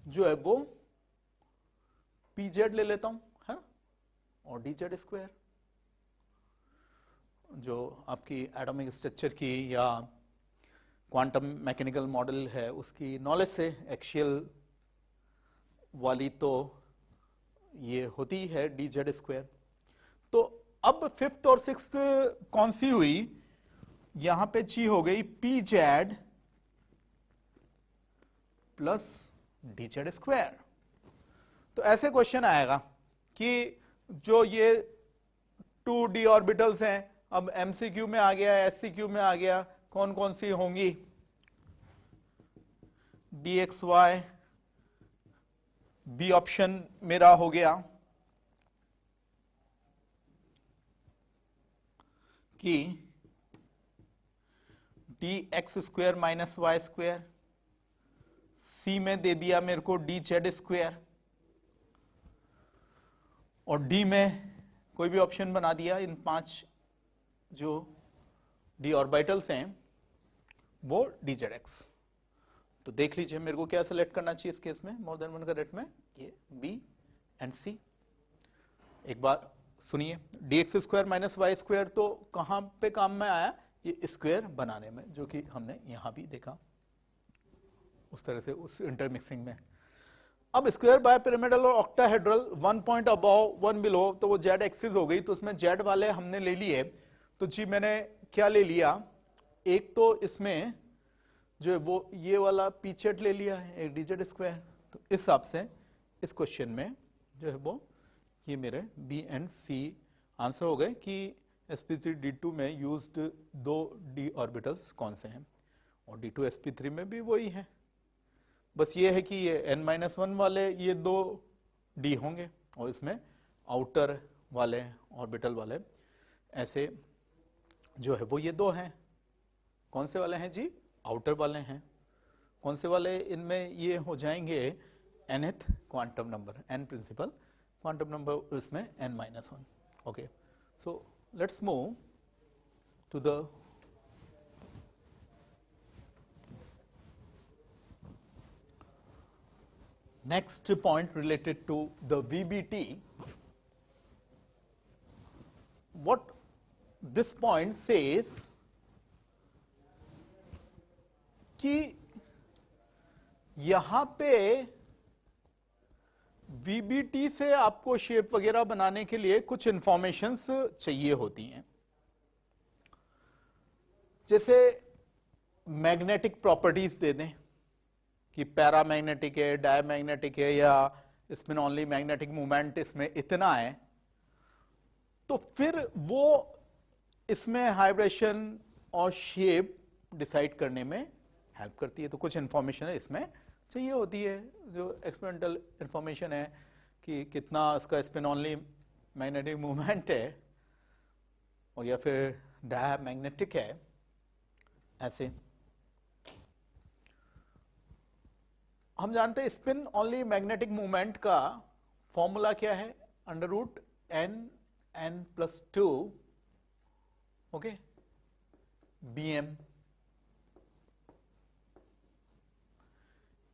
जो है वो pz ले लेता हूं, है ना, और dz स्क्वायर, जो आपकी एटॉमिक स्ट्रक्चर की या क्वांटम मैकेनिकल मॉडल है उसकी नॉलेज से, एक्शियल वाली तो ये होती है dz स्क्वायर। तो अब 5th और 6th कौन सी हुई, यहां पे ची हो गई pz प्लस dz स्क्वायर। तो ऐसे क्वेश्चन आएगा कि जो ये 2d ऑर्बिटल्स हैं, अब MCQ में आ गया, SCQ में आ गया, कौन कौन सी होंगी, dxy बी ऑप्शन मेरा हो गया कि D X square minus Y square, C में दे दिया मेरे को डी जेड स्क्वायर, और डी में कोई भी ऑप्शन बना दिया, इन 5 जो डी ऑर्बिटल्स हैं वो डी जेड एक्स। तो देख लीजिए मेरे को क्या सेलेक्ट करना चाहिए इस केस में, मोर देन वन का रेट में, ये बी एंड सी। एक बार सुनिए, D X square minus Y square तो कहां पे काम में आया, ये स्क्वायर बनाने में, जो कि हमने यहां भी देखा उस तरह से उस इंटरमिक्सिंग में। अब स्क्वायर बाय पिरामिडल और ऑक्टाहेड्रल, 1 पॉइंट अबव 1 बिलो, तो वो जेड एक्सिस हो गई, तो उसमें जेड वाले हमने ले लिए। तो जी मैंने क्या ले लिया, एक तो इसमें जो है वो ये वाला पीछेट ले लिया है, एक डीजेड स्क्वायर। तो इस हिसाब से इस क्वेश्चन में जो है वो ये मेरे बी एंड सी आंसर हो गए कि sp3d2 में यूज्ड 2 डी ऑर्बिटल्स कौन से हैं, और d2 sp3 में भी वही है। बस ये है कि ये n-1 वाले ये 2 डी होंगे, और इसमें आउटर वाले ऑर्बिटल वाले ऐसे जो है वो ये 2 हैं। कौन से वाले हैं जी, आउटर वाले हैं। कौन से वाले, इनमें ये हो जाएंगे nth quantum number, n principal quantum number, इसमें n-1। Okay, so let's move to the next point related to the VBT. What this point says कि यहां पे VBT से आपको शेप वगैरह बनाने के लिए कुछ इंफॉर्मेशंस चाहिए होती हैं, जैसे मैग्नेटिक प्रॉपर्टीज दे दें कि पैरामैग्नेटिक है, डायमैग्नेटिक है, या इसमें ओनली मैग्नेटिक मूवमेंट इसमें इतना है, तो फिर वो इसमें हाइब्रेशन और शेप डिसाइड करने में हेल्प करती है। तो कुछ इंफॉर्मेशन है इसमें चाहिए होती है, जो एक्सपेरिमेंटल इंफॉर्मेशन है कि कितना इसका स्पिन ओनली मैग्नेटिक मूवमेंट है और या फिर डायमैग्नेटिक है, ऐसे। हम जानते हैं स्पिन ओनली मैग्नेटिक मूवमेंट का फॉर्मूला क्या है, √n+2 ओके bm।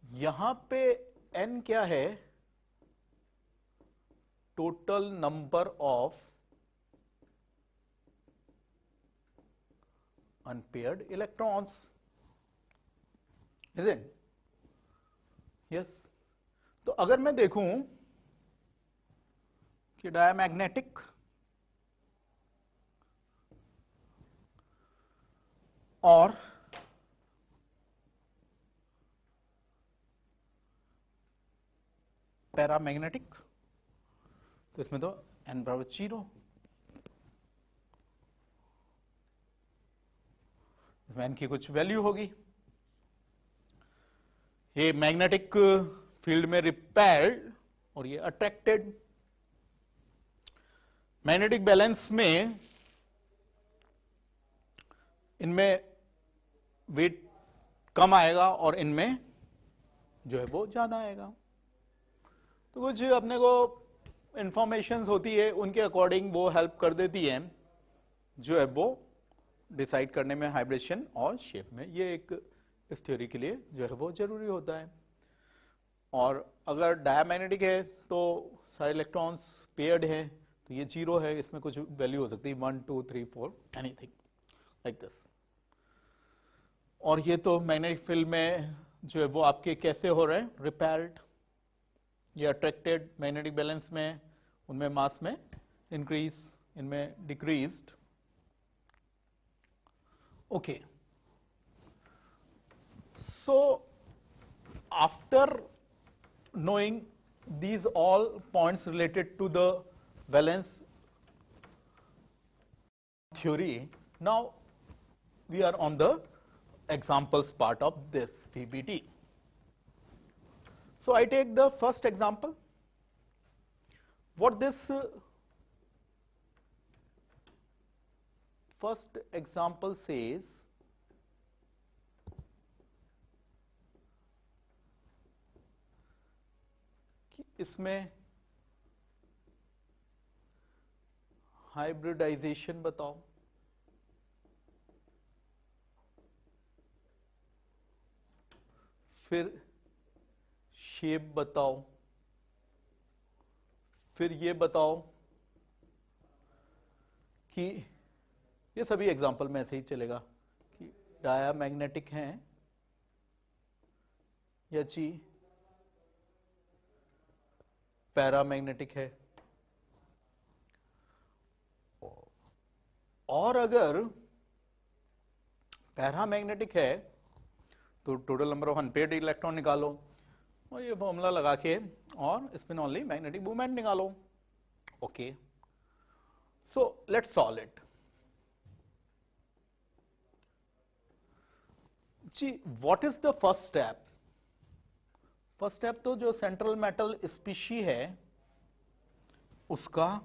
यहां पे n क्या है, total number of unpaired electrons, is it? Yes. तो अगर मैं देखूं कि डायमैग्नेटिक और पैरामैग्नेटिक, तो इसमें तो n बराबर 0, इसमें n की कुछ वैल्यू होगी। ये मैग्नेटिक फील्ड में रिपेल्ड और ये अट्रैक्टेड। मैग्नेटिक बैलेंस में इनमें वेट कम आएगा और इनमें जो है वो ज्यादा आएगा। तो कुछ अपने को इंफॉर्मेशन होती है, उनके अकॉर्डिंग वो हेल्प कर देती है जो है वो डिसाइड करने में हाइब्रेशन और शेप में। ये एक इस थ्योरी के लिए जो है वो जरूरी होता है। और अगर डायमैग्नेटिक है तो सारे इलेक्ट्रॉन्स पेयर्ड हैं, तो ये 0 है, इसमें कुछ वैल्यू हो सकती है 1 2 3 4 एनीथिंग लाइक दिस। और ये तो मैग्नेटिक फील्ड में जो है वो आपके कैसे हो रहे हैं, रिपेल्ड या अट्रैक्टेड। मैग्नेटिक बैलेंस में उनमें मास में इंक्रीज, इनमें decreased. Okay, so after knowing these all points related to the valence theory, now we are on the examples part of this VBT. So I take the first example. What this first example says, कि इसमें hybridisation बताओ, फिर shape बताओ, फिर ये बताओ कि ये सभी एग्जांपल में ऐसे ही चलेगा कि डायामैग्नेटिक हैं या जी पैरामैग्नेटिक है। और अगर पैरामैग्नेटिक है तो total number of unpaired electron निकालो और ये फॉर्मूला लगा के और स्पिन ओनली मैग्नेटिक मूवमेंट निकालो। Okay, so let's solve it. जी what is the first step? First step तो जो सेंट्रल मेटल स्पीशी है उसका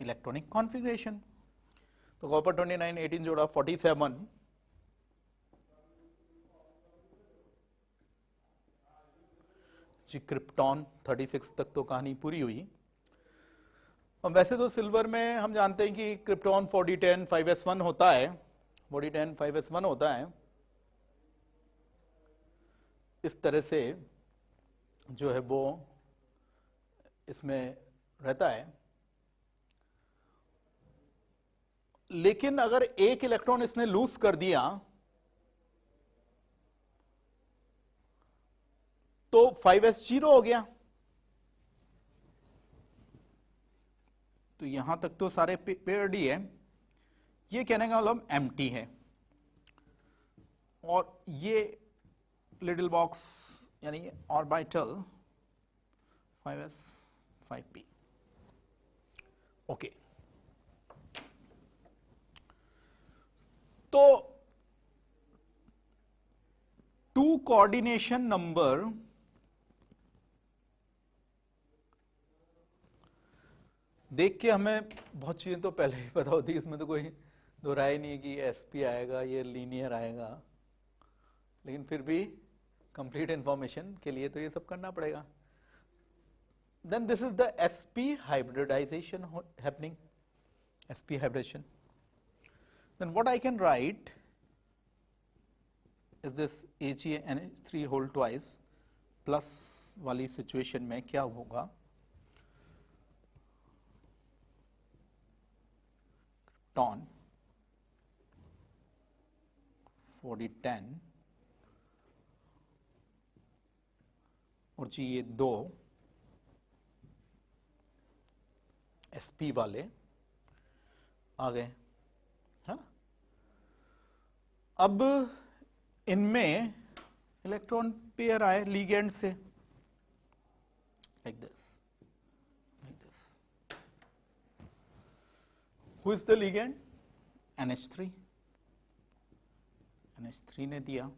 इलेक्ट्रॉनिक कॉन्फ़िगरेशन। तो कॉपर 29, 18 जोड़ा 47, जी क्रिप्टॉन 36 तक तो कहानी पूरी हुई। और वैसे तो सिल्वर में हम जानते हैं कि क्रिप्टॉन 4010 5s1 होता है, 4010 5s1 होता है। इस तरह से जो है वो इसमें रहता है। लेकिन अगर एक इलेक्ट्रॉन इसने लूज कर दिया तो 5s0 हो गया। तो यहां तक तो सारे पेयर्ड ही है। ये कहने का मतलब एम्प्टी है। और ये लिटिल बॉक्स यानी ऑर्बिटल 5s 5p। ओके, तो टू कोऑर्डिनेशन नंबर देख के हमें बहुत चीजें तो पहले ही पता होती है, इसमें तो कोई दो राय नहीं है कि sp आएगा, ये लीनियर आएगा। लेकिन फिर भी कंप्लीट इंफॉर्मेशन के लिए तो ये सब करना पड़ेगा। Then this is the sp hybridization happening, sp hybridization. Then what I can write is this HeNH3 whole twice plus वाली सिचुएशन में क्या होगा, टॉन 4010 और जी ये दो sp वाले आ गए। है ना? अब इनमें इलेक्ट्रॉन पेयर आए लिगेंड से, like this, like this. Who is the ligand? NH3। NH3 ने दिया,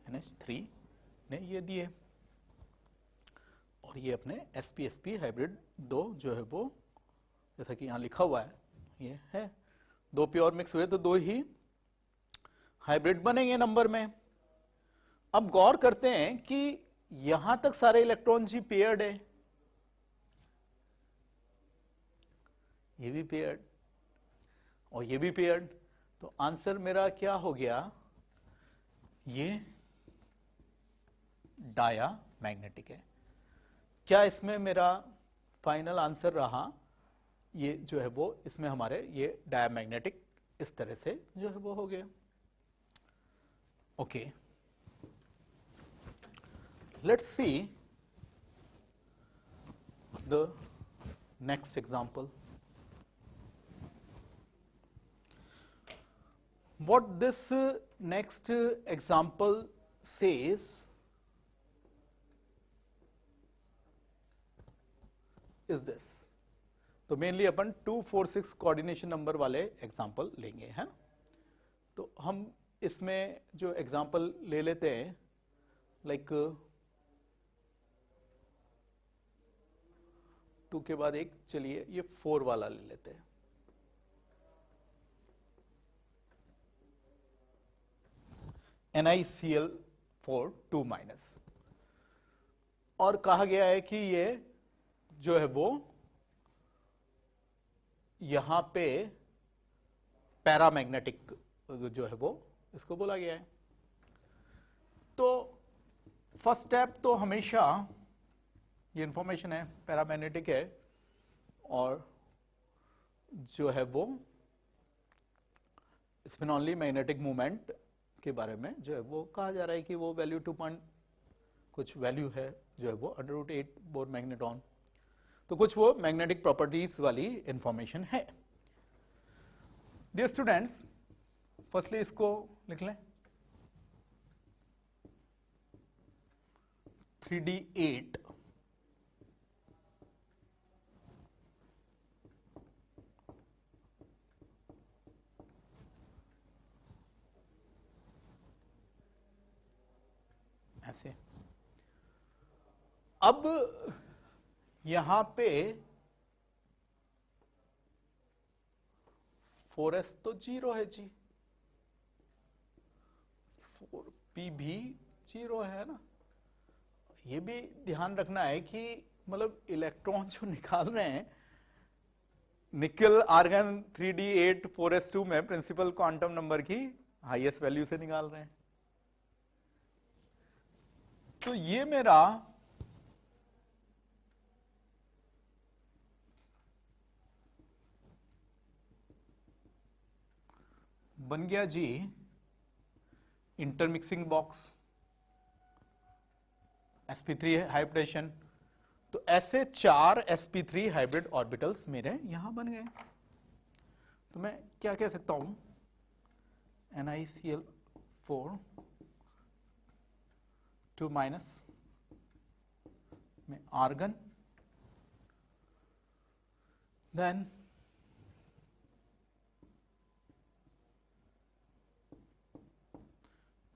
NH3 ने ये दिए और ये अपने sp-sp हाइब्रिड दो जो है वो जैसा कि यहां लिखा हुआ है ये है। दो प्योर मिक्स हुए तो दो ही हाइब्रिड बनेंगे नंबर में। अब गौर करते हैं कि यहां तक सारे इलेक्ट्रॉन जी पेयर्ड है, ये भी पेयर्ड और ये भी पेयर्ड। तो आंसर मेरा क्या हो गया? ये डाया मैग्नेटिक है। क्या इसमें मेरा फाइनल आंसर रहा? ये जो है वो इसमें हमारे ये डायामैग्नेटिक इस तरह से जो है वो हो गया। Okay, let's see the next example. What this next example says is this. तो मेनली अपन 2, 4, 6 कोऑर्डिनेशन नंबर वाले एग्जांपल लेंगे, है ना? तो हम इसमें जो एग्जांपल ले लेते हैं लाइक 2 के बाद एक, चलिए ये 4 वाला ले लेते हैं। NiCl4 2 माइनस, और कहा गया है कि ये जो है वो यहां पे पैरामैग्नेटिक जो है वो इसको बोला गया है। तो फर्स्ट स्टेप तो हमेशा ये इंफॉर्मेशन है पैरामैग्नेटिक है, और जो है वो स्पिन ऑनली मैग्नेटिक मूवमेंट के बारे में जो है वो कहा जा रहा है कि वो वैल्यू 2 पॉइंट कुछ वैल्यू है जो है वो √8 बोर मैग्नेट्रॉन। तो कुछ वो मैग्नेटिक प्रॉपर्टीज वाली इंफॉर्मेशन है। डियर स्टूडेंट्स, फर्स्टली इसको लिख लें 3d8 ऐसे। अब यहां पे 4s तो 0 है जी, 4p भी 0 है ना। ये भी ध्यान रखना है कि मतलब इलेक्ट्रॉन जो निकाल रहे हैं निकल आर्गन 3d8 4s2 में प्रिंसिपल क्वांटम नंबर की हाईएस्ट वैल्यू से निकाल रहे हैं। तो ये मेरा बन गया जी इंटरमिक्सिंग बॉक्स, sp3 हाइब्रिडेशन। तो ऐसे 4 sp3 हाइब्रिड ऑर्बिटल्स मेरे यहां बन गए। तो मैं क्या कह सकता हूं, NiCl4 2 माइनस में argon, then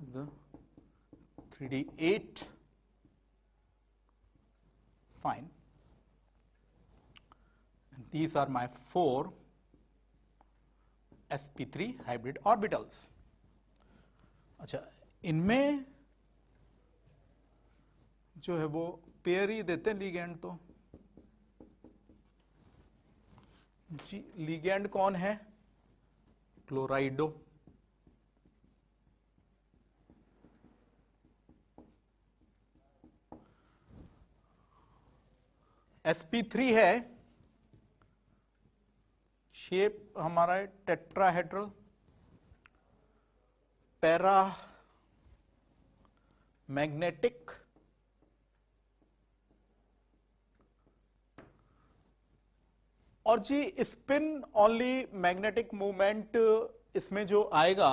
the 3d8 fine, and these are my 4 sp3 hybrid orbitals। अच्छा, इनमें जो है वो पेयर ही देते हैं लिगेंड। तो जी लिगेंड कौन है, क्लोराइडो। sp3 है, शेप हमारा है टेट्राहेड्रल, पैरा मैग्नेटिक, और जी स्पिन ओनली मैग्नेटिक मूवमेंट इसमें जो आएगा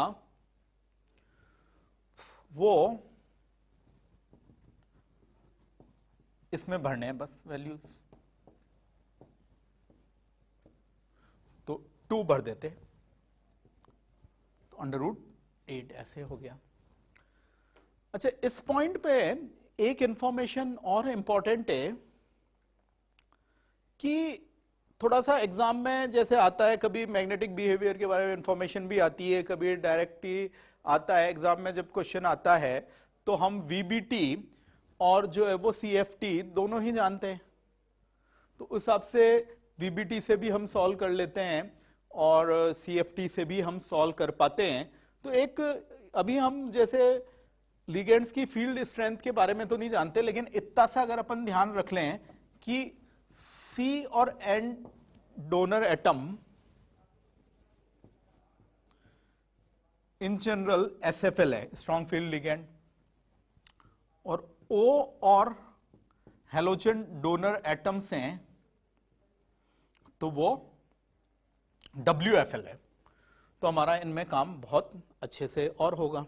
वो इसमें भरने हैं बस वैल्यूज। तो 2 भर देते, तो √8 ऐसे हो गया। अच्छा, इस पॉइंट पे एक इंफॉर्मेशन और इंपॉर्टेंट है कि थोड़ा सा एग्जाम में जैसे आता है, कभी मैग्नेटिक बिहेवियर के बारे में इंफॉर्मेशन भी आती है, कभी डायरेक्ट ही आता है। एग्जाम में जब क्वेश्चन आता है तो हम वीबीटी और जो है वो सीएफटी दोनों ही जानते हैं, तो उस हिसाब से वीबीटी से भी हम सॉल्व कर लेते हैं और सीएफटी से भी हम सॉल्व कर पाते हैं। तो एक अभी हम जैसे लिगेंड्स की फील्ड स्ट्रेंथ के बारे में तो नहीं जानते, लेकिन इतना सा अगर अपन ध्यान रख लें कि सी और N donor atom in general SFL है, स्ट्रॉन्ग फील्ड लिगेंड, और ओ और हेलोजन डोनर एटम्स हैं तो वो WFL है। तो हमारा इनमें काम बहुत अच्छे से और होगा।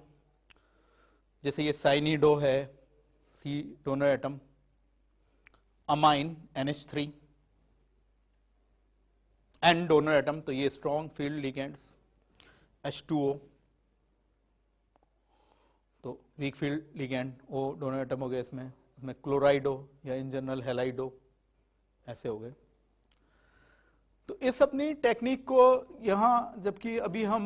जैसे ये साइनिडो है, C donor atom, amine NH3, N donor atom, तो ये स्ट्रॉन्ग फील्ड लिगेंड्स, H2O, तो वीक फील्ड लिगेंड, ओ दोनों एटम हो गए इसमें क्लोराइड हो या इन जनरल हैलाइड हो, ऐसे हो गए। तो इस अपनी टेक्निक को यहां, जबकि अभी हम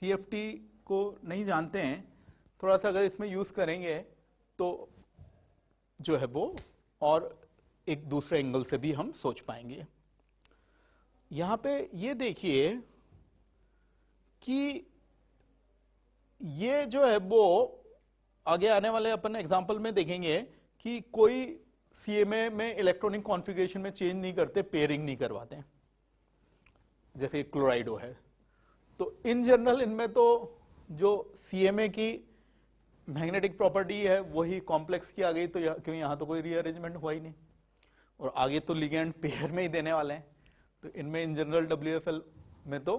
CFT को नहीं जानते हैं, थोड़ा सा अगर इसमें यूज करेंगे तो जो है वो और एक दूसरे एंगल से भी हम सोच पाएंगे। यहां पे ये देखिए कि ये जो है वो आगे आने वाले अपन एग्जांपल में देखेंगे कि कोई CMA में इलेक्ट्रॉनिक कॉन्फ़िगरेशन में चेंज नहीं करते, पेयरिंग नहीं करवाते, जैसे क्लोराइडो है। तो इन जनरल इनमें तो जो CMA की मैग्नेटिक प्रॉपर्टी है वही कॉम्प्लेक्स की आ गई, तो क्यों यहां तो कोई रीअरेंजमेंट हुआ ही नहीं, और आगे तो लिगेंड पेयर में ही देने वाले हैं। तो इनमें इन जनरल WFL में तो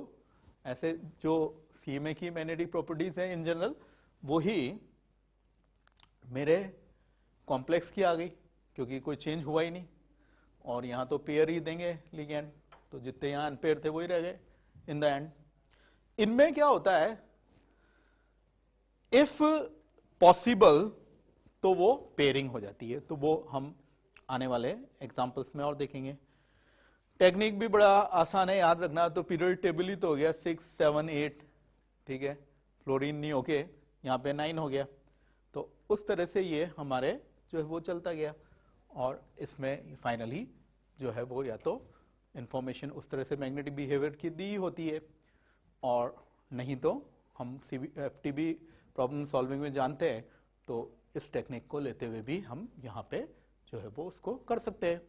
ऐसे जो CMA की मैग्नेटिक प्रॉपर्टीज हैं इन जनरल वही मेरे कॉम्प्लेक्स की आ गई, क्योंकि कोई चेंज हुआ ही नहीं, और यहां तो पेयर ही देंगे लिगेंड, तो जितने यहां अनपेयर थे वही रह गए इन द एंड। इनमें क्या होता है, इफ पॉसिबल तो वो पेयरिंग हो जाती है, तो वो हम आने वाले एग्जांपल्स में और देखेंगे। टेक्निक भी बड़ा आसान है याद रखना, तो पीरियड टेबल ही तो हो गया 6, 7, 8, ठीक है, फ्लोरीन नहीं होके यहाँ पे 9 हो गया। तो उस तरह से ये हमारे जो है वो चलता गया, और इसमें फाइनली जो है वो या तो इंफॉर्मेशन उस तरह से मैग्नेटिक बिहेवियर की दी होती है, और नहीं तो हम FTB प्रॉब्लम सॉल्विंग में जानते हैं, तो इस टेक्निक को लेते हुए भी हम यहाँ पे जो है वो उसको कर सकते हैं।